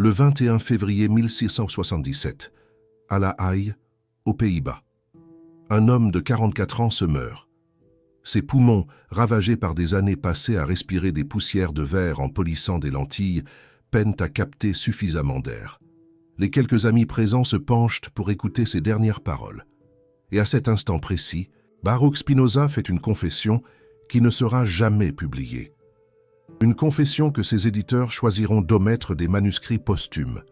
le 21 février 1677, à La Haye, aux Pays-Bas. Un homme de 44 ans se meurt. Ses poumons, ravagés par des années passées à respirer des poussières de verre en polissant des lentilles, peinent à capter suffisamment d'air. Les quelques amis présents se penchent pour écouter ses dernières paroles. Et à cet instant précis, Baruch Spinoza fait une confession qui ne sera jamais publiée. Une confession que ses éditeurs choisiront d'omettre des manuscrits posthumes.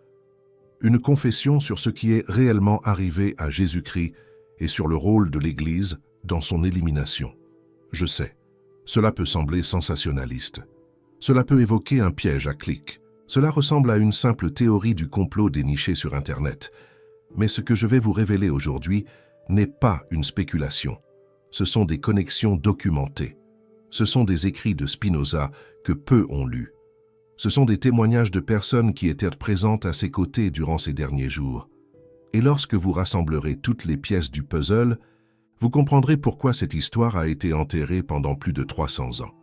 Une confession sur ce qui est réellement arrivé à Jésus-Christ et sur le rôle de l'Église dans son élimination. Je sais, cela peut sembler sensationnaliste. Cela peut évoquer un piège à clics. Cela ressemble à une simple théorie du complot dénichée sur Internet. Mais ce que je vais vous révéler aujourd'hui n'est pas une spéculation. Ce sont des connexions documentées. Ce sont des écrits de Spinoza que peu ont lus. Ce sont des témoignages de personnes qui étaient présentes à ses côtés durant ces derniers jours. Et lorsque vous rassemblerez toutes les pièces du puzzle, vous comprendrez pourquoi cette histoire a été enterrée pendant plus de 300 ans.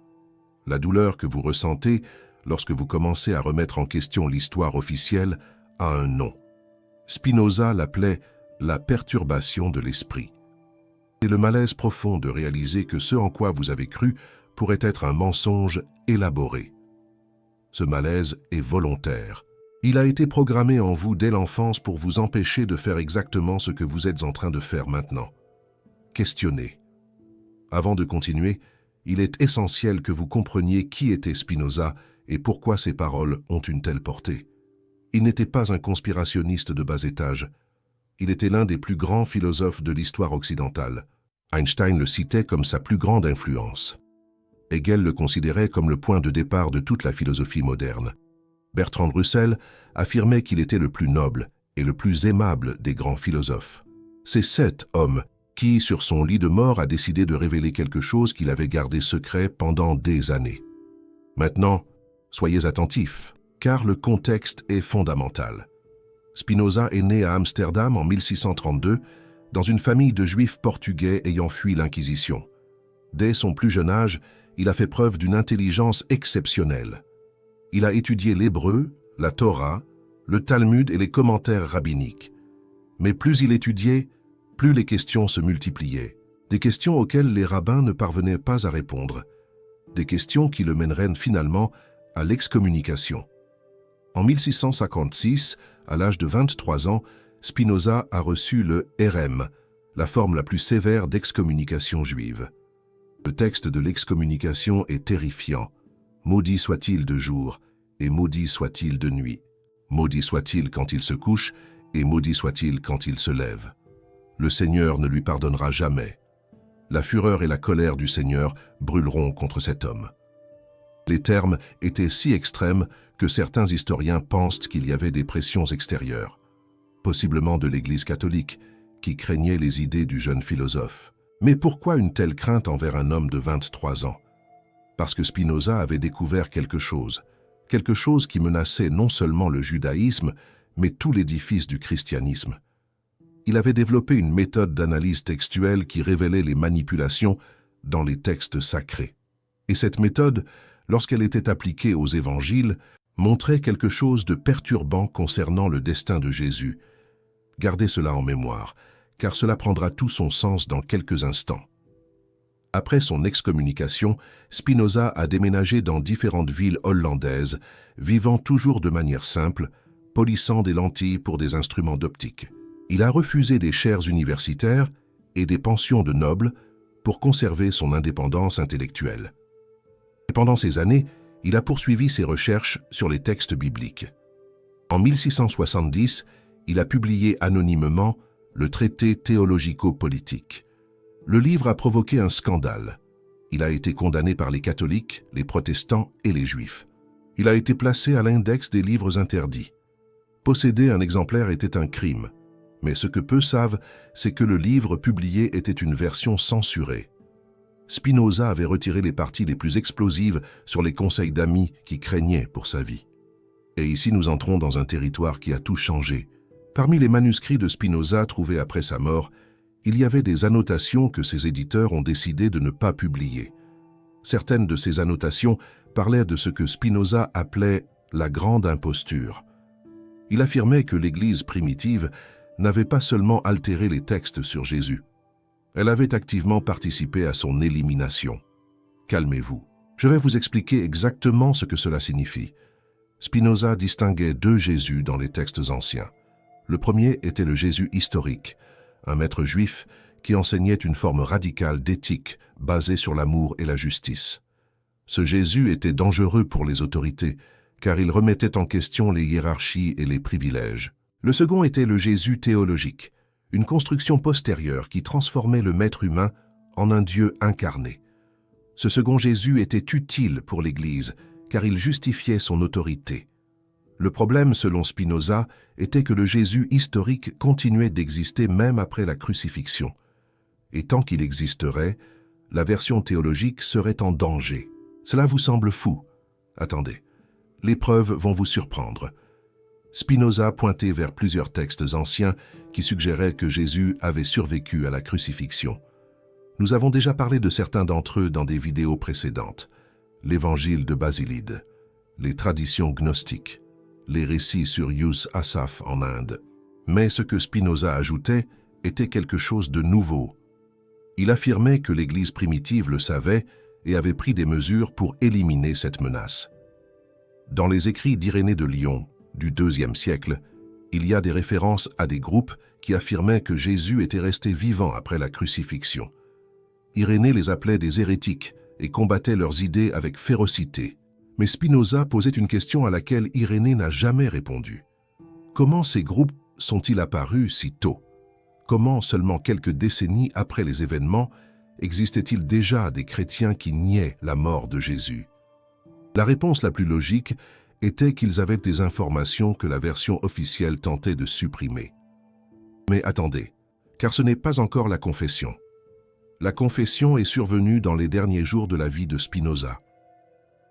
La douleur que vous ressentez lorsque vous commencez à remettre en question l'histoire officielle a un nom. Spinoza l'appelait la perturbation de l'esprit. C'est le malaise profond de réaliser que ce en quoi vous avez cru pourrait être un mensonge élaboré. Ce malaise est volontaire. Il a été programmé en vous dès l'enfance pour vous empêcher de faire exactement ce que vous êtes en train de faire maintenant. Questionnez. Avant de continuer, il est essentiel que vous compreniez qui était Spinoza et pourquoi ses paroles ont une telle portée. Il n'était pas un conspirationniste de bas étage. Il était l'un des plus grands philosophes de l'histoire occidentale. Einstein le citait comme sa plus grande influence. Hegel le considérait comme le point de départ de toute la philosophie moderne. Bertrand Russell affirmait qu'il était le plus noble et le plus aimable des grands philosophes. C'est cet homme qui, sur son lit de mort, a décidé de révéler quelque chose qu'il avait gardé secret pendant des années. Maintenant, soyez attentifs, car le contexte est fondamental. Spinoza est né à Amsterdam en 1632, dans une famille de juifs portugais ayant fui l'Inquisition. Dès son plus jeune âge, il a fait preuve d'une intelligence exceptionnelle. Il a étudié l'hébreu, la Torah, le Talmud et les commentaires rabbiniques. Mais plus il étudiait, plus les questions se multipliaient. Des questions auxquelles les rabbins ne parvenaient pas à répondre. Des questions qui le mèneraient finalement à l'excommunication. En 1656, à l'âge de 23 ans, Spinoza a reçu le Hérem, la forme la plus sévère d'excommunication juive. Le texte de l'excommunication est terrifiant. Maudit soit-il de jour, et maudit soit-il de nuit. Maudit soit-il quand il se couche, et maudit soit-il quand il se lève. Le Seigneur ne lui pardonnera jamais. La fureur et la colère du Seigneur brûleront contre cet homme. Les termes étaient si extrêmes que certains historiens pensent qu'il y avait des pressions extérieures, possiblement de l'Église catholique, qui craignait les idées du jeune philosophe. Mais pourquoi une telle crainte envers un homme de 23 ans? Parce que Spinoza avait découvert quelque chose qui menaçait non seulement le judaïsme, mais tout l'édifice du christianisme. Il avait développé une méthode d'analyse textuelle qui révélait les manipulations dans les textes sacrés. Et cette méthode, lorsqu'elle était appliquée aux évangiles, montrait quelque chose de perturbant concernant le destin de Jésus. Gardez cela en mémoire, car cela prendra tout son sens dans quelques instants. Après son excommunication, Spinoza a déménagé dans différentes villes hollandaises, vivant toujours de manière simple, polissant des lentilles pour des instruments d'optique. Il a refusé des chaires universitaires et des pensions de nobles pour conserver son indépendance intellectuelle. Et pendant ces années, il a poursuivi ses recherches sur les textes bibliques. En 1670, il a publié anonymement le traité théologico-politique. Le livre a provoqué un scandale. Il a été condamné par les catholiques, les protestants et les juifs. Il a été placé à l'index des livres interdits. Posséder un exemplaire était un crime, mais ce que peu savent, c'est que le livre publié était une version censurée. Spinoza avait retiré les parties les plus explosives sur les conseils d'amis qui craignaient pour sa vie. Et ici nous entrons dans un territoire qui a tout changé. Parmi les manuscrits de Spinoza trouvés après sa mort, il y avait des annotations que ses éditeurs ont décidé de ne pas publier. Certaines de ces annotations parlaient de ce que Spinoza appelait la grande imposture. Il affirmait que l'Église primitive n'avait pas seulement altéré les textes sur Jésus, elle avait activement participé à son élimination. Calmez-vous. Je vais vous expliquer exactement ce que cela signifie. Spinoza distinguait deux Jésus dans les textes anciens. Le premier était le Jésus historique, un maître juif qui enseignait une forme radicale d'éthique basée sur l'amour et la justice. Ce Jésus était dangereux pour les autorités, car il remettait en question les hiérarchies et les privilèges. Le second était le Jésus théologique, une construction postérieure qui transformait le maître humain en un Dieu incarné. Ce second Jésus était utile pour l'Église, car il justifiait son autorité. Le problème, selon Spinoza, était que le Jésus historique continuait d'exister même après la crucifixion. Et tant qu'il existerait, la version théologique serait en danger. Cela vous semble fou? Attendez, les preuves vont vous surprendre. Spinoza pointait vers plusieurs textes anciens qui suggéraient que Jésus avait survécu à la crucifixion. Nous avons déjà parlé de certains d'entre eux dans des vidéos précédentes. L'Évangile de Basilide, les traditions gnostiques, les récits sur Yus Asaph en Inde. Mais ce que Spinoza ajoutait était quelque chose de nouveau. Il affirmait que l'Église primitive le savait et avait pris des mesures pour éliminer cette menace. Dans les écrits d'Irénée de Lyon, du IIe siècle, il y a des références à des groupes qui affirmaient que Jésus était resté vivant après la crucifixion. Irénée les appelait des hérétiques et combattait leurs idées avec férocité. Mais Spinoza posait une question à laquelle Irénée n'a jamais répondu. Comment ces groupes sont-ils apparus si tôt? Comment, seulement quelques décennies après les événements, existait-il déjà des chrétiens qui niaient la mort de Jésus? La réponse la plus logique était qu'ils avaient des informations que la version officielle tentait de supprimer. Mais attendez, car ce n'est pas encore la confession. La confession est survenue dans les derniers jours de la vie de Spinoza.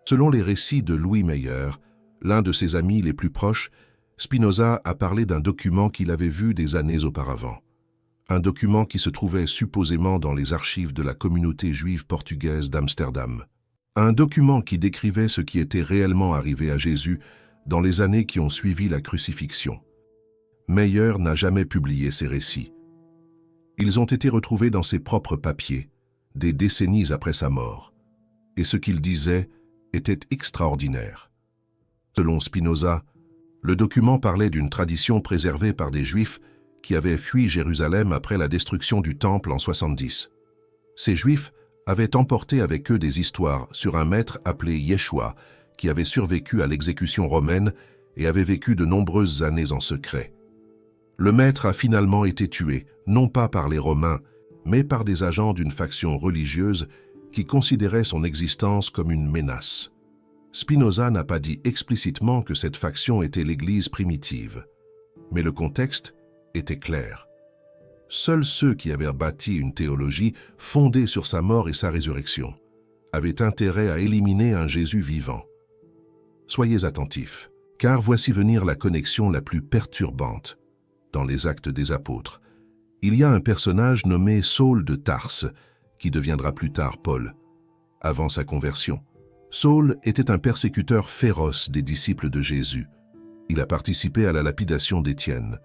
Selon les récits de Louis Meyer, l'un de ses amis les plus proches, Spinoza a parlé d'un document qu'il avait vu des années auparavant. Un document qui se trouvait supposément dans les archives de la communauté juive portugaise d'Amsterdam. Un document qui décrivait ce qui était réellement arrivé à Jésus dans les années qui ont suivi la crucifixion. Meyer n'a jamais publié ces récits. Ils ont été retrouvés dans ses propres papiers, des décennies après sa mort. Et ce qu'il disait était extraordinaire. Selon Spinoza, le document parlait d'une tradition préservée par des Juifs qui avaient fui Jérusalem après la destruction du Temple en 70. Ces Juifs avaient emporté avec eux des histoires sur un maître appelé Yeshua, qui avait survécu à l'exécution romaine et avait vécu de nombreuses années en secret. Le maître a finalement été tué, non pas par les Romains, mais par des agents d'une faction religieuse qui considérait son existence comme une menace. Spinoza n'a pas dit explicitement que cette faction était l'Église primitive, mais le contexte était clair. Seuls ceux qui avaient bâti une théologie fondée sur sa mort et sa résurrection avaient intérêt à éliminer un Jésus vivant. Soyez attentifs, car voici venir la connexion la plus perturbante. Dans les Actes des Apôtres, il y a un personnage nommé Saul de Tarse, qui deviendra plus tard Paul. Avant sa conversion, Saul était un persécuteur féroce des disciples de Jésus. Il a participé à la lapidation d'Étienne.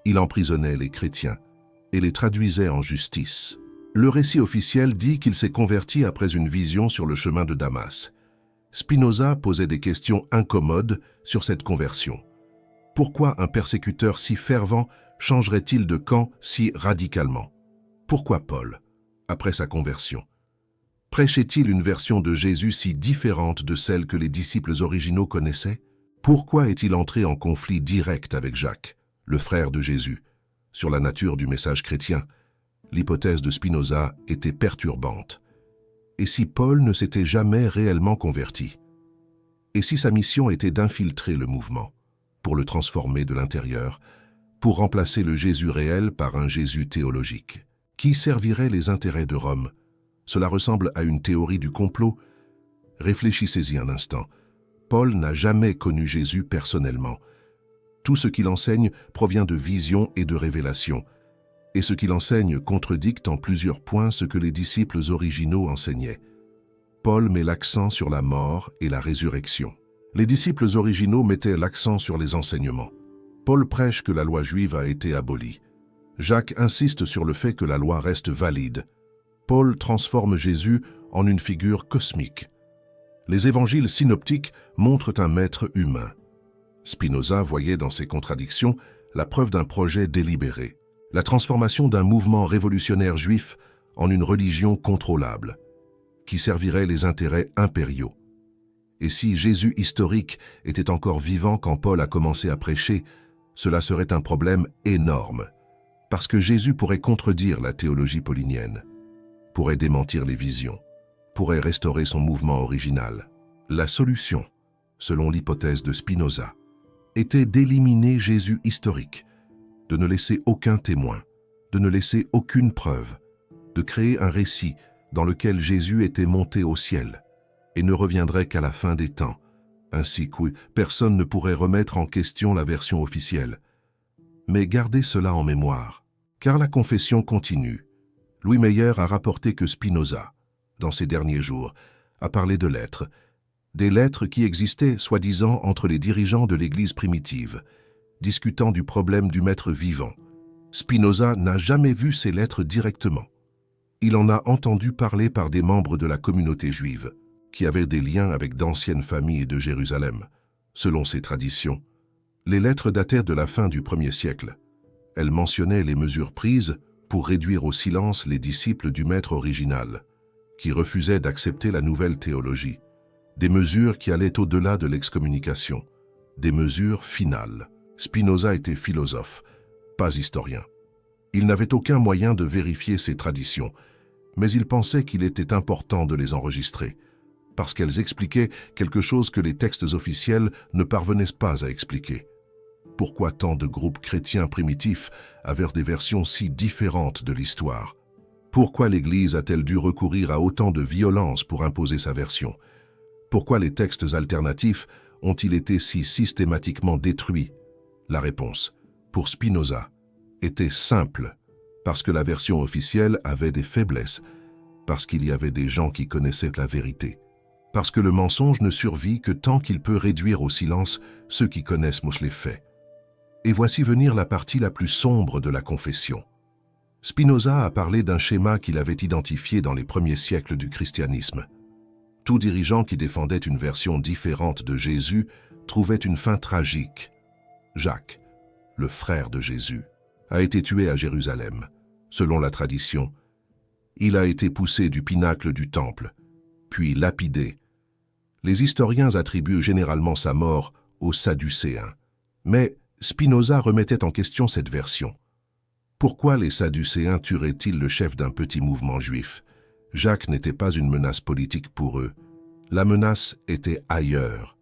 Il emprisonnait les chrétiens et les traduisait en justice. Le récit officiel dit qu'il s'est converti après une vision sur le chemin de Damas. Spinoza posait des questions incommodes sur cette conversion. Pourquoi un persécuteur si fervent changerait-il de camp si radicalement? Pourquoi Paul, après sa conversion, prêchait-il une version de Jésus si différente de celle que les disciples originaux connaissaient? Pourquoi est-il entré en conflit direct avec Jacques, le frère de Jésus, sur la nature du message chrétien? L'hypothèse de Spinoza était perturbante. Et si Paul ne s'était jamais réellement converti? Et si sa mission était d'infiltrer le mouvement, pour le transformer de l'intérieur, pour remplacer le Jésus réel par un Jésus théologique? Qui servirait les intérêts de Rome? Cela ressemble à une théorie du complot. Réfléchissez-y un instant. Paul n'a jamais connu Jésus personnellement. Tout ce qu'il enseigne provient de visions et de révélations. Et ce qu'il enseigne contredicte en plusieurs points ce que les disciples originaux enseignaient. Paul met l'accent sur la mort et la résurrection. Les disciples originaux mettaient l'accent sur les enseignements. Paul prêche que la loi juive a été abolie. Jacques insiste sur le fait que la loi reste valide. Paul transforme Jésus en une figure cosmique. Les évangiles synoptiques montrent un maître humain. Spinoza voyait dans ces contradictions la preuve d'un projet délibéré, la transformation d'un mouvement révolutionnaire juif en une religion contrôlable, qui servirait les intérêts impériaux. Et si Jésus historique était encore vivant quand Paul a commencé à prêcher, cela serait un problème énorme, parce que Jésus pourrait contredire la théologie paulinienne, pourrait démentir les visions, pourrait restaurer son mouvement original. La solution, selon l'hypothèse de Spinoza, était d'éliminer Jésus historique, de ne laisser aucun témoin, de ne laisser aucune preuve, de créer un récit dans lequel Jésus était monté au ciel et ne reviendrait qu'à la fin des temps, ainsi que personne ne pourrait remettre en question la version officielle. Mais gardez cela en mémoire, car la confession continue. Louis Meyer a rapporté que Spinoza, dans ses derniers jours, a parlé de lettres, des lettres qui existaient, soi-disant, entre les dirigeants de l'Église primitive, discutant du problème du maître vivant. Spinoza n'a jamais vu ces lettres directement. Il en a entendu parler par des membres de la communauté juive, qui avaient des liens avec d'anciennes familles de Jérusalem. Selon ces traditions, les lettres datèrent de la fin du 1er siècle. Elles mentionnaient les mesures prises pour réduire au silence les disciples du maître original, qui refusaient d'accepter la nouvelle théologie. Des mesures qui allaient au-delà de l'excommunication, des mesures finales. Spinoza était philosophe, pas historien. Il n'avait aucun moyen de vérifier ces traditions, mais il pensait qu'il était important de les enregistrer, parce qu'elles expliquaient quelque chose que les textes officiels ne parvenaient pas à expliquer. Pourquoi tant de groupes chrétiens primitifs avaient des versions si différentes de l'histoire? Pourquoi l'Église a-t-elle dû recourir à autant de violence pour imposer sa version? Pourquoi les textes alternatifs ont-ils été si systématiquement détruits? La réponse, pour Spinoza, était simple, parce que la version officielle avait des faiblesses, parce qu'il y avait des gens qui connaissaient la vérité, parce que le mensonge ne survit que tant qu'il peut réduire au silence ceux qui connaissent les faits. Et voici venir la partie la plus sombre de la confession. Spinoza a parlé d'un schéma qu'il avait identifié dans les premiers siècles du christianisme. Tout dirigeant qui défendait une version différente de Jésus trouvait une fin tragique. Jacques, le frère de Jésus, a été tué à Jérusalem. Selon la tradition, il a été poussé du pinacle du temple, puis lapidé. Les historiens attribuent généralement sa mort aux Sadducéens. Mais Spinoza remettait en question cette version. Pourquoi les Sadducéens tueraient-ils le chef d'un petit mouvement juif? Jacques n'était pas une menace politique pour eux. La menace était ailleurs.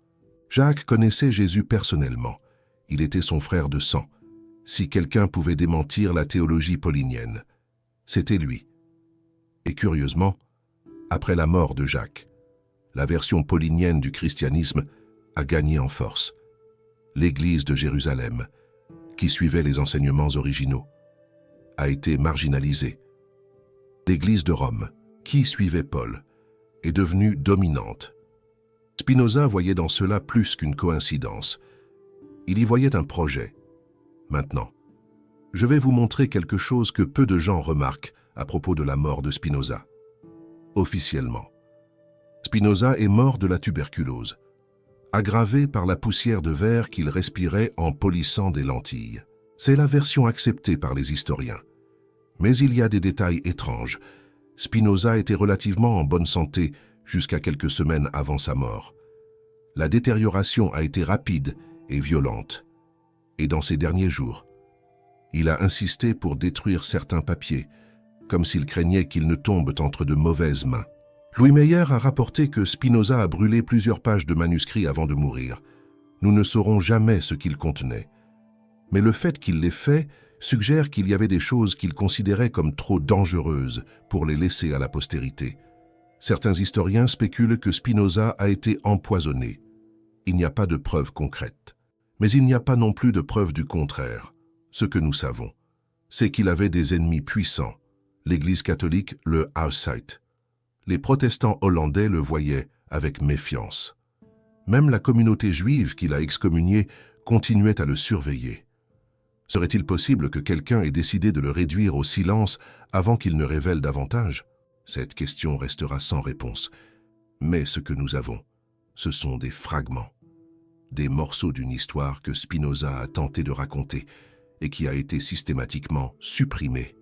Jacques connaissait Jésus personnellement. Il était son frère de sang. Si quelqu'un pouvait démentir la théologie paulinienne, c'était lui. Et curieusement, après la mort de Jacques, la version paulinienne du christianisme a gagné en force. L'Église de Jérusalem, qui suivait les enseignements originaux, a été marginalisée. L'Église de Rome, qui suivait Paul, est devenue dominante. Spinoza voyait dans cela plus qu'une coïncidence. Il y voyait un projet. Maintenant, je vais vous montrer quelque chose que peu de gens remarquent à propos de la mort de Spinoza. Officiellement, Spinoza est mort de la tuberculose, aggravé par la poussière de verre qu'il respirait en polissant des lentilles. C'est la version acceptée par les historiens. Mais il y a des détails étranges. Spinoza était relativement en bonne santé jusqu'à quelques semaines avant sa mort. La détérioration a été rapide et violente. Et dans ces derniers jours, il a insisté pour détruire certains papiers, comme s'il craignait qu'ils ne tombent entre de mauvaises mains. Louis Meyer a rapporté que Spinoza a brûlé plusieurs pages de manuscrits avant de mourir. Nous ne saurons jamais ce qu'ils contenaient. Mais le fait qu'il l'ait fait suggère qu'il y avait des choses qu'il considérait comme trop dangereuses pour les laisser à la postérité. Certains historiens spéculent que Spinoza a été empoisonné. Il n'y a pas de preuves concrètes. Mais il n'y a pas non plus de preuves du contraire. Ce que nous savons, c'est qu'il avait des ennemis puissants. L'Église catholique le haïssait. Les protestants hollandais le voyaient avec méfiance. Même la communauté juive qu'il a excommuniée continuait à le surveiller. Serait-il possible que quelqu'un ait décidé de le réduire au silence avant qu'il ne révèle davantage? Cette question restera sans réponse. Mais ce que nous avons, ce sont des fragments, des morceaux d'une histoire que Spinoza a tenté de raconter et qui a été systématiquement supprimée.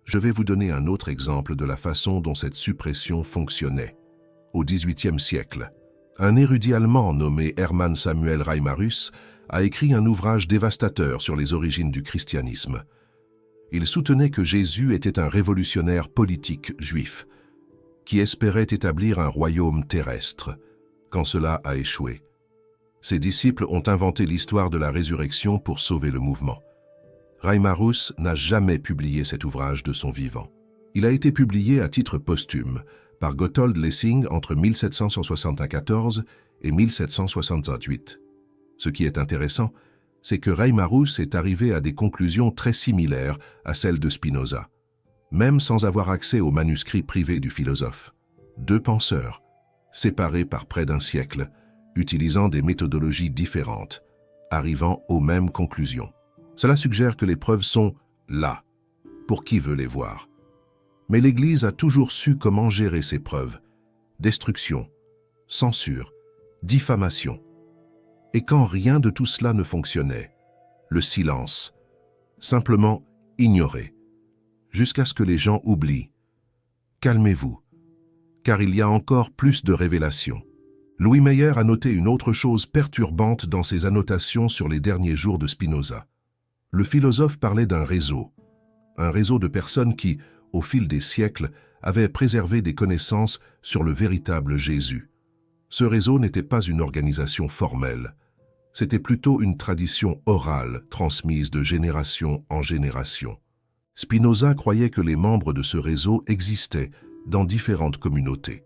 Je vais vous donner un autre exemple de la façon dont cette suppression fonctionnait. Au XVIIIe siècle, un érudit allemand nommé Hermann Samuel Reimarus a écrit un ouvrage dévastateur sur les origines du christianisme. Il soutenait que Jésus était un révolutionnaire politique juif, qui espérait établir un royaume terrestre, quand cela a échoué. Ses disciples ont inventé l'histoire de la résurrection pour sauver le mouvement. Reimarus n'a jamais publié cet ouvrage de son vivant. Il a été publié à titre posthume par Gotthold Lessing entre 1774 et 1768. Ce qui est intéressant, c'est que Reimarus est arrivé à des conclusions très similaires à celles de Spinoza, même sans avoir accès aux manuscrits privés du philosophe. Deux penseurs, séparés par près d'un siècle, utilisant des méthodologies différentes, arrivant aux mêmes conclusions. Cela suggère que les preuves sont là, pour qui veut les voir. Mais l'Église a toujours su comment gérer ces preuves. Destruction, censure, diffamation. Et quand rien de tout cela ne fonctionnait, le silence, simplement ignoré, jusqu'à ce que les gens oublient. Calmez-vous, car il y a encore plus de révélations. Louis Meyer a noté une autre chose perturbante dans ses annotations sur les derniers jours de Spinoza. Le philosophe parlait d'un réseau, un réseau de personnes qui, au fil des siècles, avaient préservé des connaissances sur le véritable Jésus. Ce réseau n'était pas une organisation formelle, c'était plutôt une tradition orale transmise de génération en génération. Spinoza croyait que les membres de ce réseau existaient dans différentes communautés,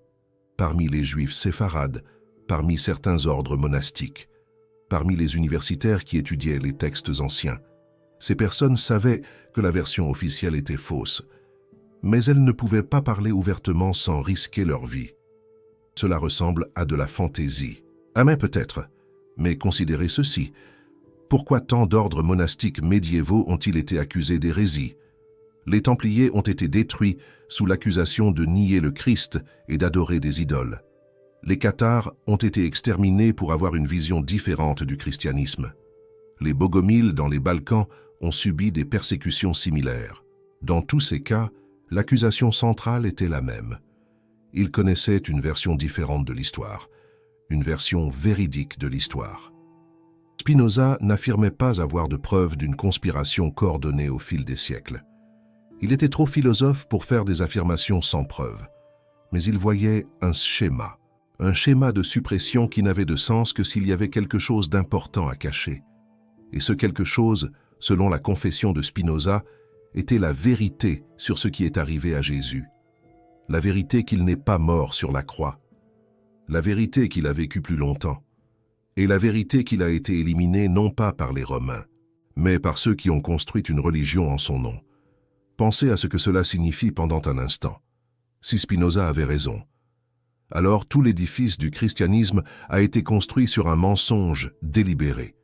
parmi les juifs séfarades, parmi certains ordres monastiques, parmi les universitaires qui étudiaient les textes anciens. Ces personnes savaient que la version officielle était fausse, mais elles ne pouvaient pas parler ouvertement sans risquer leur vie. Cela ressemble à de la fantaisie. Mais peut-être, mais considérez ceci. Pourquoi tant d'ordres monastiques médiévaux ont-ils été accusés d'hérésie? Les Templiers ont été détruits sous l'accusation de nier le Christ et d'adorer des idoles. Les Cathares ont été exterminés pour avoir une vision différente du christianisme. Les Bogomiles dans les Balkans ont subi des persécutions similaires. Dans tous ces cas, l'accusation centrale était la même. Ils connaissaient une version différente de l'histoire, une version véridique de l'histoire. Spinoza n'affirmait pas avoir de preuves d'une conspiration coordonnée au fil des siècles. Il était trop philosophe pour faire des affirmations sans preuve, mais il voyait un schéma de suppression qui n'avait de sens que s'il y avait quelque chose d'important à cacher. Et ce quelque chose, selon la confession de Spinoza, était la vérité sur ce qui est arrivé à Jésus. La vérité qu'il n'est pas mort sur la croix. La vérité qu'il a vécu plus longtemps. Et la vérité qu'il a été éliminé non pas par les Romains, mais par ceux qui ont construit une religion en son nom. Pensez à ce que cela signifie pendant un instant. Si Spinoza avait raison, alors tout l'édifice du christianisme a été construit sur un mensonge délibéré.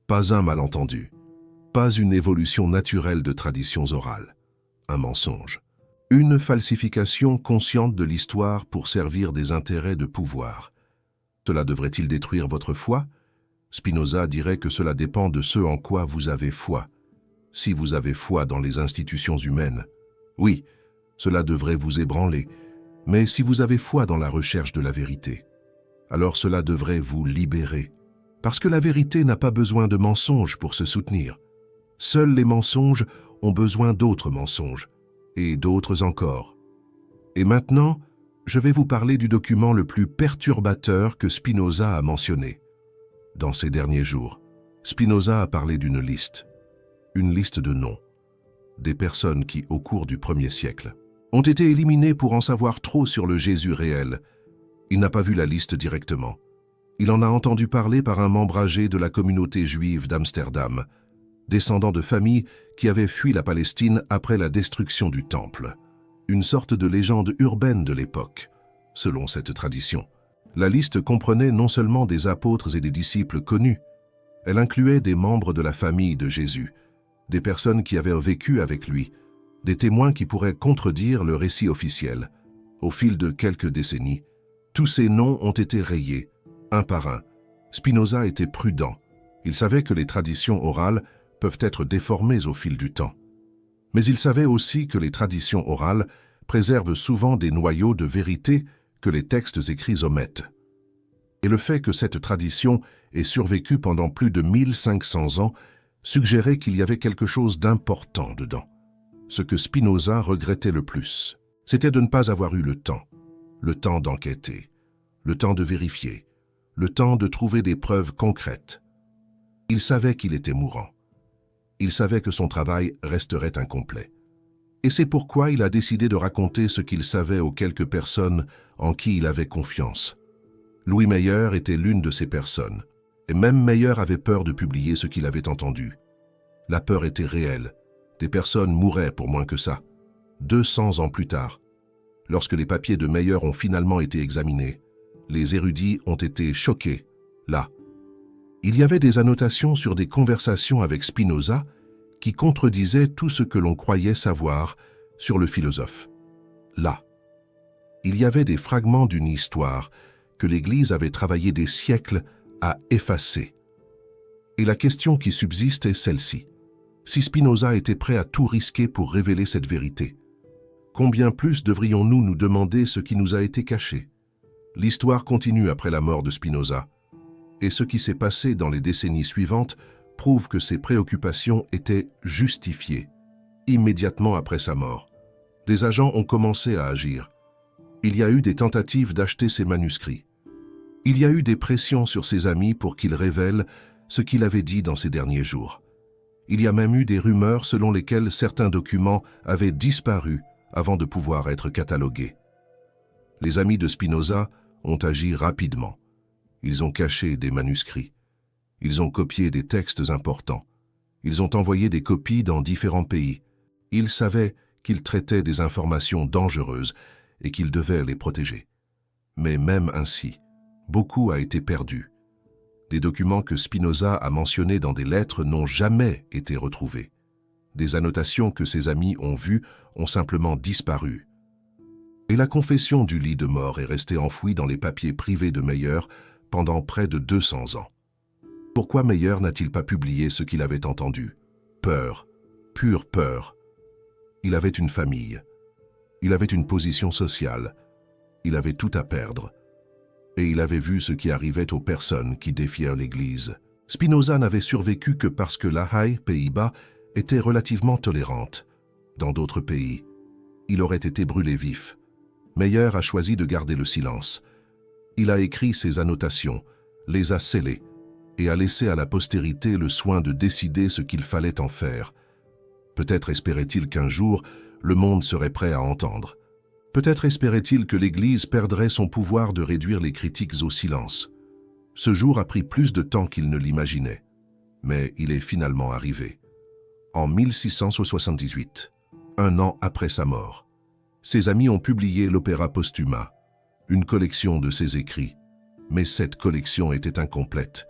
Pas un malentendu. Pas une évolution naturelle de traditions orales. Un mensonge. Une falsification consciente de l'histoire pour servir des intérêts de pouvoir. Cela devrait-il détruire votre foi? Spinoza dirait que cela dépend de ce en quoi vous avez foi. Si vous avez foi dans les institutions humaines, oui, cela devrait vous ébranler. Mais si vous avez foi dans la recherche de la vérité, alors cela devrait vous libérer. Parce que la vérité n'a pas besoin de mensonges pour se soutenir. Seuls les mensonges ont besoin d'autres mensonges, et d'autres encore. Et maintenant, je vais vous parler du document le plus perturbateur que Spinoza a mentionné. Dans ces derniers jours, Spinoza a parlé d'une liste. Une liste de noms. Des personnes qui, au cours du 1er siècle, ont été éliminées pour en savoir trop sur le Jésus réel. Il n'a pas vu la liste directement. Il en a entendu parler par un membre âgé de la communauté juive d'Amsterdam, descendant de familles qui avaient fui la Palestine après la destruction du Temple. Une sorte de légende urbaine de l'époque, selon cette tradition. La liste comprenait non seulement des apôtres et des disciples connus, elle incluait des membres de la famille de Jésus, des personnes qui avaient vécu avec lui, des témoins qui pourraient contredire le récit officiel. Au fil de quelques décennies, tous ces noms ont été rayés, un par un. Spinoza était prudent. Il savait que les traditions orales peuvent être déformées au fil du temps. Mais il savait aussi que les traditions orales préservent souvent des noyaux de vérité que les textes écrits omettent. Et le fait que cette tradition ait survécu pendant plus de 1500 ans suggérait qu'il y avait quelque chose d'important dedans. Ce que Spinoza regrettait le plus, c'était de ne pas avoir eu le temps d'enquêter, le temps de vérifier, le temps de trouver des preuves concrètes. Il savait qu'il était mourant. Il savait que son travail resterait incomplet. Et c'est pourquoi il a décidé de raconter ce qu'il savait aux quelques personnes en qui il avait confiance. Louis Meyer était l'une de ces personnes, et même Meyer avait peur de publier ce qu'il avait entendu. La peur était réelle. Des personnes mouraient pour moins que ça. 200 ans plus tard, lorsque les papiers de Meyer ont finalement été examinés, les érudits ont été choqués, là. Il y avait des annotations sur des conversations avec Spinoza qui contredisaient tout ce que l'on croyait savoir sur le philosophe. Là. Il y avait des fragments d'une histoire que l'Église avait travaillé des siècles à effacer. Et la question qui subsiste est celle-ci. Si Spinoza était prêt à tout risquer pour révéler cette vérité, combien plus devrions-nous nous demander ce qui nous a été caché? L'histoire continue après la mort de Spinoza, et ce qui s'est passé dans les décennies suivantes prouve que ses préoccupations étaient justifiées. Immédiatement après sa mort, des agents ont commencé à agir. Il y a eu des tentatives d'acheter ses manuscrits. Il y a eu des pressions sur ses amis pour qu'ils révèlent ce qu'il avait dit dans ces derniers jours. Il y a même eu des rumeurs selon lesquelles certains documents avaient disparu avant de pouvoir être catalogués. Les amis de Spinoza ont agi rapidement. Ils ont caché des manuscrits. Ils ont copié des textes importants. Ils ont envoyé des copies dans différents pays. Ils savaient qu'ils traitaient des informations dangereuses et qu'ils devaient les protéger. Mais même ainsi, beaucoup a été perdu. Des documents que Spinoza a mentionnés dans des lettres n'ont jamais été retrouvés. Des annotations que ses amis ont vues ont simplement disparu. Et la confession du lit de mort est restée enfouie dans les papiers privés de Meyer pendant près de 200 ans. Pourquoi Meyer n'a-t-il pas publié ce qu'il avait entendu? Peur, pure peur. Il avait une famille. Il avait une position sociale. Il avait tout à perdre. Et il avait vu ce qui arrivait aux personnes qui défièrent l'Église. Spinoza n'avait survécu que parce que La Haye, Pays-Bas, était relativement tolérante. Dans d'autres pays, il aurait été brûlé vif. Meyer a choisi de garder le silence. Il a écrit ses annotations, les a scellées, et a laissé à la postérité le soin de décider ce qu'il fallait en faire. Peut-être espérait-il qu'un jour, le monde serait prêt à entendre. Peut-être espérait-il que l'Église perdrait son pouvoir de réduire les critiques au silence. Ce jour a pris plus de temps qu'il ne l'imaginait, mais il est finalement arrivé. En 1678, un an après sa mort, ses amis ont publié l'Opera Postuma, une collection de ses écrits, mais cette collection était incomplète,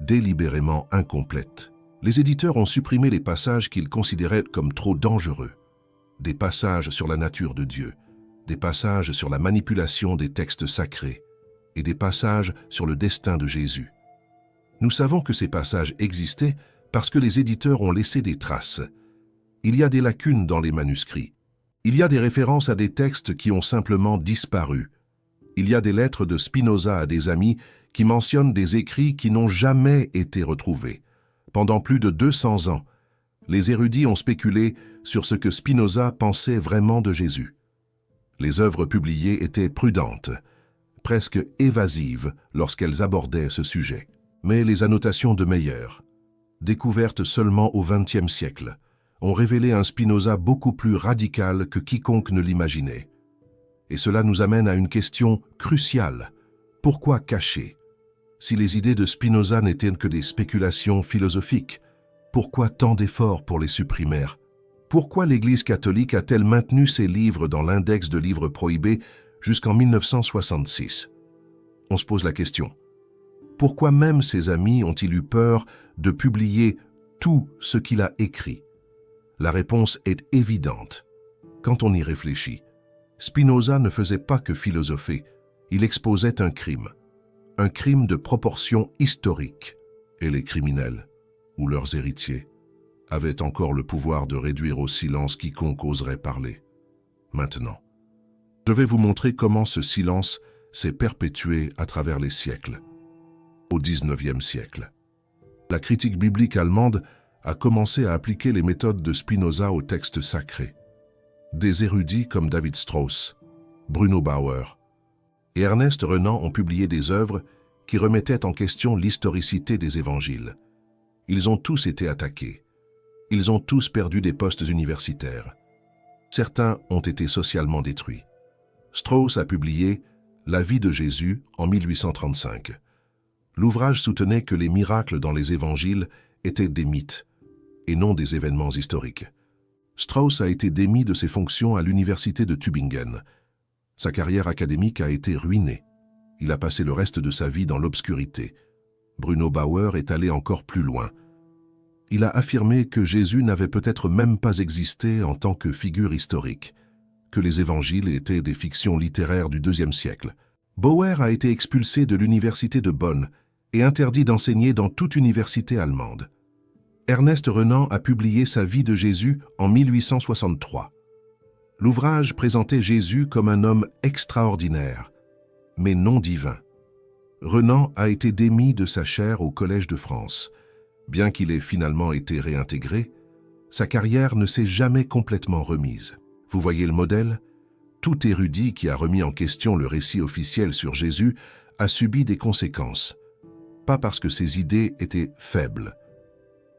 délibérément incomplète. Les éditeurs ont supprimé les passages qu'ils considéraient comme trop dangereux, des passages sur la nature de Dieu, des passages sur la manipulation des textes sacrés et des passages sur le destin de Jésus. Nous savons que ces passages existaient parce que les éditeurs ont laissé des traces. Il y a des lacunes dans les manuscrits. Il y a des références à des textes qui ont simplement disparu. Il y a des lettres de Spinoza à des amis qui mentionnent des écrits qui n'ont jamais été retrouvés. Pendant plus de 200 ans, les érudits ont spéculé sur ce que Spinoza pensait vraiment de Jésus. Les œuvres publiées étaient prudentes, presque évasives lorsqu'elles abordaient ce sujet. Mais les annotations de Meyer, découvertes seulement au XXe siècle, ont révélé un Spinoza beaucoup plus radical que quiconque ne l'imaginait. Et cela nous amène à une question cruciale. Pourquoi cacher? Si les idées de Spinoza n'étaient que des spéculations philosophiques, pourquoi tant d'efforts pour les supprimer? Pourquoi l'Église catholique a-t-elle maintenu ces livres dans l'index de livres prohibés jusqu'en 1966? On se pose la question. Pourquoi même ses amis ont-ils eu peur de publier tout ce qu'il a écrit? La réponse est évidente. Quand on y réfléchit, Spinoza ne faisait pas que philosopher, il exposait un crime de proportion historique. Et les criminels, ou leurs héritiers, avaient encore le pouvoir de réduire au silence quiconque oserait parler. Maintenant, je vais vous montrer comment ce silence s'est perpétué à travers les siècles. Au XIXe siècle, la critique biblique allemande a commencé à appliquer les méthodes de Spinoza aux textes sacrés. Des érudits comme David Strauss, Bruno Bauer et Ernest Renan ont publié des œuvres qui remettaient en question l'historicité des évangiles. Ils ont tous été attaqués. Ils ont tous perdu des postes universitaires. Certains ont été socialement détruits. Strauss a publié « La vie de Jésus » en 1835. L'ouvrage soutenait que les miracles dans les évangiles étaient des mythes et non des événements historiques. Strauss a été démis de ses fonctions à l'université de Tübingen. Sa carrière académique a été ruinée. Il a passé le reste de sa vie dans l'obscurité. Bruno Bauer est allé encore plus loin. Il a affirmé que Jésus n'avait peut-être même pas existé en tant que figure historique, que les évangiles étaient des fictions littéraires du IIe siècle. Bauer a été expulsé de l'université de Bonn et interdit d'enseigner dans toute université allemande. Ernest Renan a publié sa vie de Jésus en 1863. L'ouvrage présentait Jésus comme un homme extraordinaire, mais non divin. Renan a été démis de sa chaire au Collège de France. Bien qu'il ait finalement été réintégré, sa carrière ne s'est jamais complètement remise. Vous voyez le modèle? Tout érudit qui a remis en question le récit officiel sur Jésus a subi des conséquences. Pas parce que ses idées étaient faibles,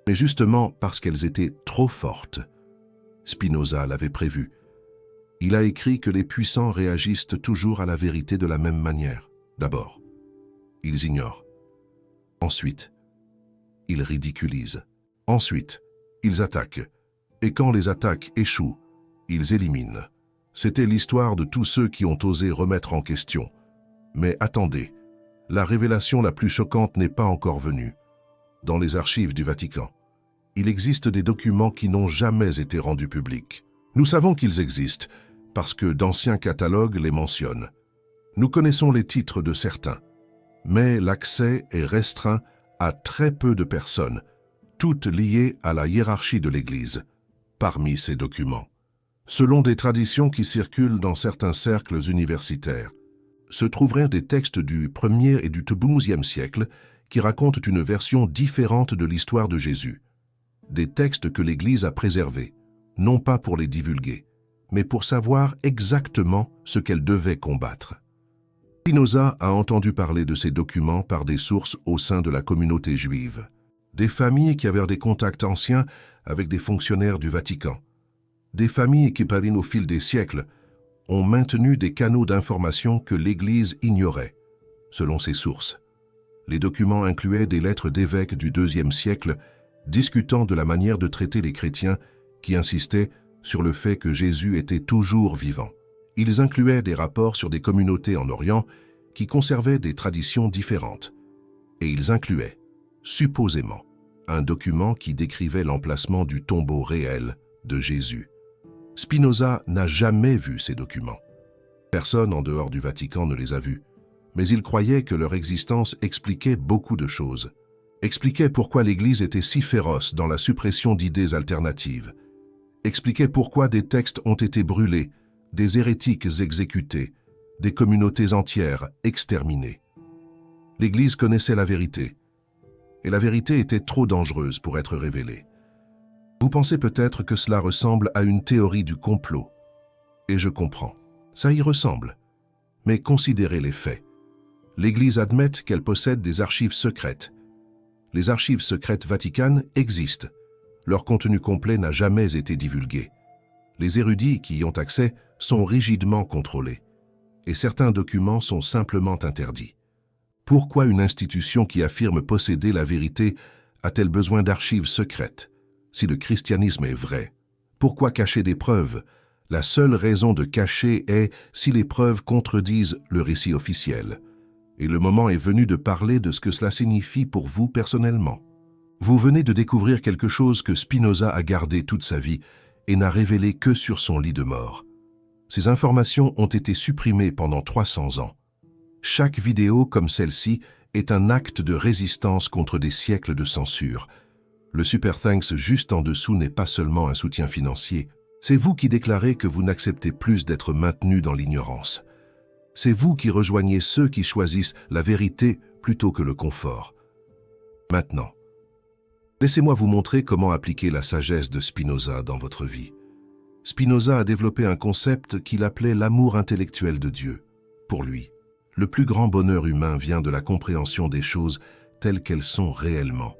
mais justement parce qu'elles étaient trop fortes. Spinoza l'avait prévu. Il a écrit que les puissants réagissent toujours à la vérité de la même manière. D'abord, ils ignorent. Ensuite, ils ridiculisent. Ensuite, ils attaquent. Et quand les attaques échouent, ils éliminent. C'était l'histoire de tous ceux qui ont osé remettre en question. Mais attendez, la révélation la plus choquante n'est pas encore venue. Dans les archives du Vatican, il existe des documents qui n'ont jamais été rendus publics. Nous savons qu'ils existent parce que d'anciens catalogues les mentionnent. Nous connaissons les titres de certains, mais l'accès est restreint à très peu de personnes, toutes liées à la hiérarchie de l'Église. Parmi ces documents, selon des traditions qui circulent dans certains cercles universitaires, se trouveraient des textes du 1er et du 12e siècle qui racontent une version différente de l'histoire de Jésus. Des textes que l'Église a préservés, non pas pour les divulguer, mais pour savoir exactement ce qu'elle devait combattre. Spinoza a entendu parler de ces documents par des sources au sein de la communauté juive, des familles qui avaient des contacts anciens avec des fonctionnaires du Vatican, des familles qui, au fil des siècles, ont maintenu des canaux d'information que l'Église ignorait, selon ces sources. Les documents incluaient des lettres d'évêques du IIe siècle discutant de la manière de traiter les chrétiens qui insistaient sur le fait que Jésus était toujours vivant. Ils incluaient des rapports sur des communautés en Orient qui conservaient des traditions différentes. Et ils incluaient, supposément, un document qui décrivait l'emplacement du tombeau réel de Jésus. Spinoza n'a jamais vu ces documents. Personne en dehors du Vatican ne les a vus, mais il croyait que leur existence expliquait beaucoup de choses. Expliquait pourquoi l'Église était si féroce dans la suppression d'idées alternatives. Expliquait pourquoi des textes ont été brûlés, des hérétiques exécutés, des communautés entières exterminées. L'Église connaissait la vérité, et la vérité était trop dangereuse pour être révélée. Vous pensez peut-être que cela ressemble à une théorie du complot. Et je comprends. Ça y ressemble. Mais considérez les faits. L'Église admet qu'elle possède des archives secrètes. Les archives secrètes vaticanes existent. Leur contenu complet n'a jamais été divulgué. Les érudits qui y ont accès sont rigidement contrôlés. Et certains documents sont simplement interdits. Pourquoi une institution qui affirme posséder la vérité a-t-elle besoin d'archives secrètes? Si le christianisme est vrai, pourquoi cacher des preuves? La seule raison de cacher est si les preuves contredisent le récit officiel. Et le moment est venu de parler de ce que cela signifie pour vous personnellement. Vous venez de découvrir quelque chose que Spinoza a gardé toute sa vie et n'a révélé que sur son lit de mort. Ces informations ont été supprimées pendant 300 ans. Chaque vidéo comme celle-ci est un acte de résistance contre des siècles de censure. Le Super Thanks juste en dessous n'est pas seulement un soutien financier. C'est vous qui déclarez que vous n'acceptez plus d'être maintenu dans l'ignorance. C'est vous qui rejoignez ceux qui choisissent la vérité plutôt que le confort. Maintenant, laissez-moi vous montrer comment appliquer la sagesse de Spinoza dans votre vie. Spinoza a développé un concept qu'il appelait l'amour intellectuel de Dieu. Pour lui, le plus grand bonheur humain vient de la compréhension des choses telles qu'elles sont réellement.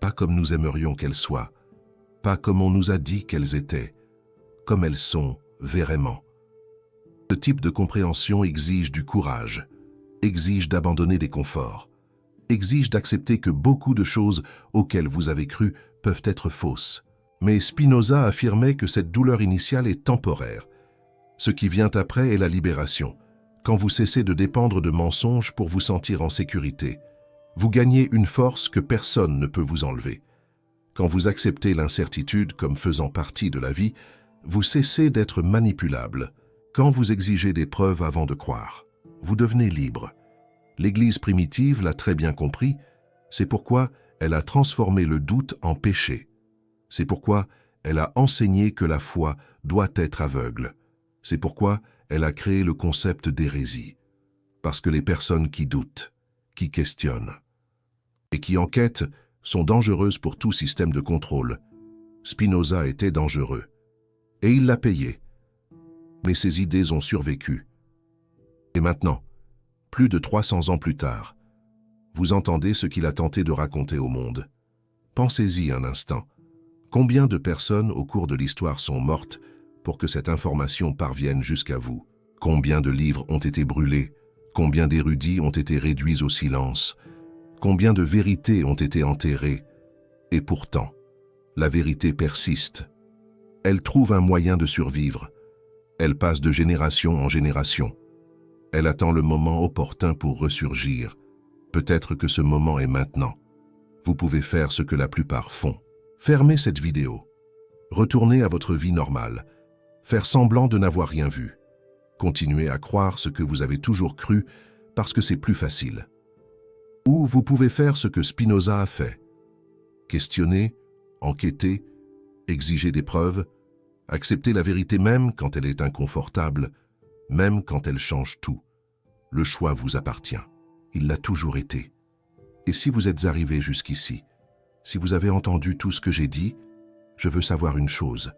Pas comme nous aimerions qu'elles soient, pas comme on nous a dit qu'elles étaient, comme elles sont vraiment. Ce type de compréhension exige du courage, exige d'abandonner des conforts, exige d'accepter que beaucoup de choses auxquelles vous avez cru peuvent être fausses. Mais Spinoza affirmait que cette douleur initiale est temporaire. Ce qui vient après est la libération. Quand vous cessez de dépendre de mensonges pour vous sentir en sécurité, vous gagnez une force que personne ne peut vous enlever. Quand vous acceptez l'incertitude comme faisant partie de la vie, vous cessez d'être manipulable. Quand vous exigez des preuves avant de croire, vous devenez libre. L'Église primitive l'a très bien compris, c'est pourquoi elle a transformé le doute en péché. C'est pourquoi elle a enseigné que la foi doit être aveugle. C'est pourquoi elle a créé le concept d'hérésie. Parce que les personnes qui doutent, qui questionnent et qui enquêtent sont dangereuses pour tout système de contrôle. Spinoza était dangereux. Et il l'a payé. Mais ses idées ont survécu. Et maintenant, plus de 300 ans plus tard, vous entendez ce qu'il a tenté de raconter au monde. Pensez-y un instant. Combien de personnes au cours de l'histoire sont mortes pour que cette information parvienne jusqu'à vous? Combien de livres ont été brûlés? Combien d'érudits ont été réduits au silence? Combien de vérités ont été enterrées? Et pourtant, la vérité persiste. Elle trouve un moyen de survivre. Elle passe de génération en génération. Elle attend le moment opportun pour ressurgir. Peut-être que ce moment est maintenant. Vous pouvez faire ce que la plupart font. Fermez cette vidéo. Retournez à votre vie normale. Faire semblant de n'avoir rien vu. Continuez à croire ce que vous avez toujours cru parce que c'est plus facile. Ou vous pouvez faire ce que Spinoza a fait. Questionner, enquêter, exiger des preuves, accepter la vérité même quand elle est inconfortable, même quand elle change tout. Le choix vous appartient. Il l'a toujours été. Et si vous êtes arrivé jusqu'ici, si vous avez entendu tout ce que j'ai dit, je veux savoir une chose.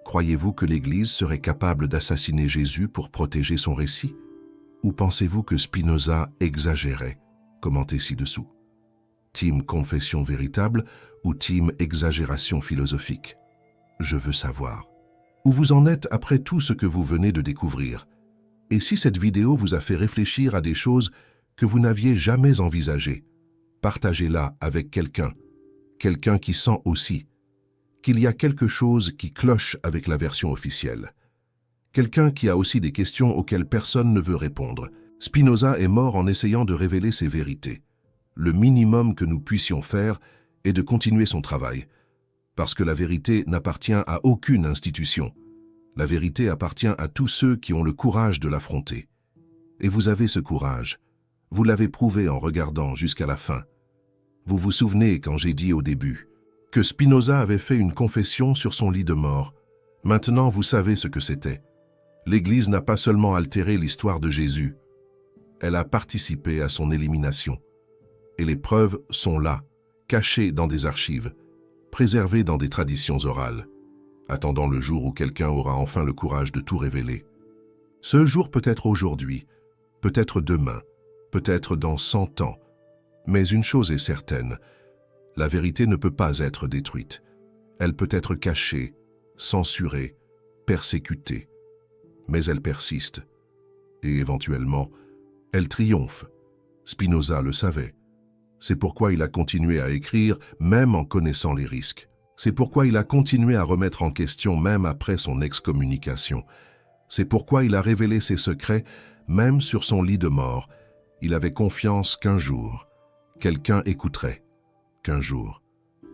Croyez-vous que l'Église serait capable d'assassiner Jésus pour protéger son récit? Ou pensez-vous que Spinoza exagérait? Commentez ci-dessous. Team confession véritable ou team exagération philosophique? Je veux savoir. Où vous en êtes après tout ce que vous venez de découvrir? Et si cette vidéo vous a fait réfléchir à des choses que vous n'aviez jamais envisagées, partagez-la avec quelqu'un qui sent aussi qu'il y a quelque chose qui cloche avec la version officielle. Quelqu'un qui a aussi des questions auxquelles personne ne veut répondre. Spinoza est mort en essayant de révéler ses vérités. Le minimum que nous puissions faire est de continuer son travail, parce que la vérité n'appartient à aucune institution. La vérité appartient à tous ceux qui ont le courage de l'affronter. Et vous avez ce courage. Vous l'avez prouvé en regardant jusqu'à la fin. Vous vous souvenez quand j'ai dit au début que Spinoza avait fait une confession sur son lit de mort. Maintenant, vous savez ce que c'était. L'Église n'a pas seulement altéré l'histoire de Jésus, elle a participé à son élimination. Et les preuves sont là, cachées dans des archives, préservées dans des traditions orales, attendant le jour où quelqu'un aura enfin le courage de tout révéler. Ce jour peut être aujourd'hui, peut-être demain, peut-être dans 100 ans. Mais une chose est certaine, la vérité ne peut pas être détruite. Elle peut être cachée, censurée, persécutée. Mais elle persiste. Et éventuellement, elle triomphe. Spinoza le savait. C'est pourquoi il a continué à écrire, même en connaissant les risques. C'est pourquoi il a continué à remettre en question, même après son excommunication. C'est pourquoi il a révélé ses secrets, même sur son lit de mort. Il avait confiance qu'un jour, quelqu'un écouterait. Qu'un jour,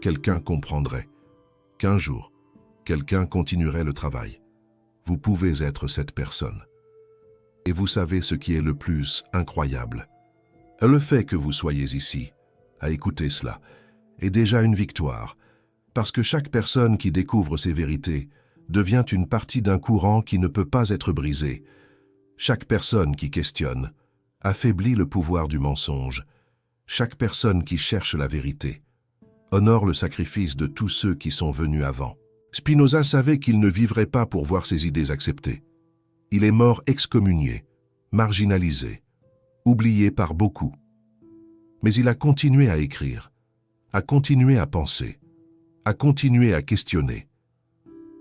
quelqu'un comprendrait, qu'un jour, quelqu'un continuerait le travail. Vous pouvez être cette personne. Et vous savez ce qui est le plus incroyable. Le fait que vous soyez ici, à écouter cela, est déjà une victoire, parce que chaque personne qui découvre ces vérités devient une partie d'un courant qui ne peut pas être brisé. Chaque personne qui questionne affaiblit le pouvoir du mensonge. Chaque personne qui cherche la vérité honore le sacrifice de tous ceux qui sont venus avant. Spinoza savait qu'il ne vivrait pas pour voir ses idées acceptées. Il est mort excommunié, marginalisé, oublié par beaucoup. Mais il a continué à écrire, a continué à penser, a continué à questionner.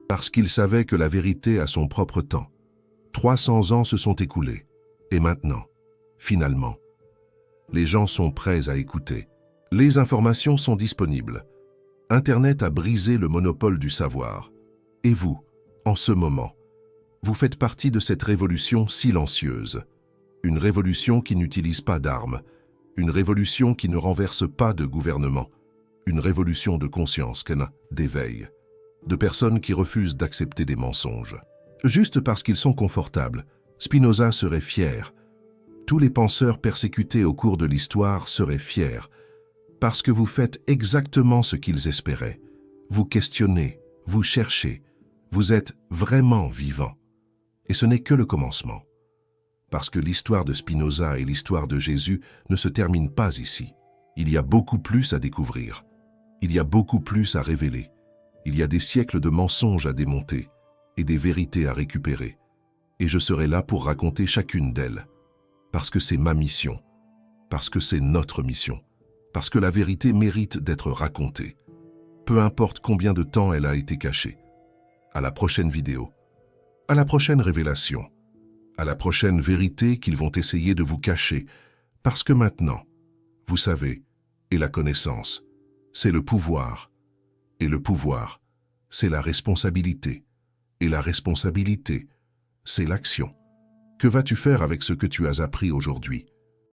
Parce qu'il savait que la vérité a son propre temps. 300 ans se sont écoulés. Et maintenant, finalement, les gens sont prêts à écouter. Les informations sont disponibles. Internet a brisé le monopole du savoir. Et vous, en ce moment, vous faites partie de cette révolution silencieuse. Une révolution qui n'utilise pas d'armes. Une révolution qui ne renverse pas de gouvernement. Une révolution de conscience, d'éveil. De personnes qui refusent d'accepter des mensonges. Juste parce qu'ils sont confortables, Spinoza serait fier. Tous les penseurs persécutés au cours de l'histoire seraient fiers. Parce que vous faites exactement ce qu'ils espéraient. Vous questionnez, vous cherchez, vous êtes vraiment vivant. Et ce n'est que le commencement. Parce que l'histoire de Spinoza et l'histoire de Jésus ne se terminent pas ici. Il y a beaucoup plus à découvrir. Il y a beaucoup plus à révéler. Il y a des siècles de mensonges à démonter et des vérités à récupérer. Et je serai là pour raconter chacune d'elles. Parce que c'est ma mission. Parce que c'est notre mission. Parce que la vérité mérite d'être racontée. Peu importe combien de temps elle a été cachée. À la prochaine vidéo. À la prochaine révélation. À la prochaine vérité qu'ils vont essayer de vous cacher. Parce que maintenant, vous savez, et la connaissance, c'est le pouvoir. Et le pouvoir, c'est la responsabilité. Et la responsabilité, c'est l'action. Que vas-tu faire avec ce que tu as appris aujourd'hui ?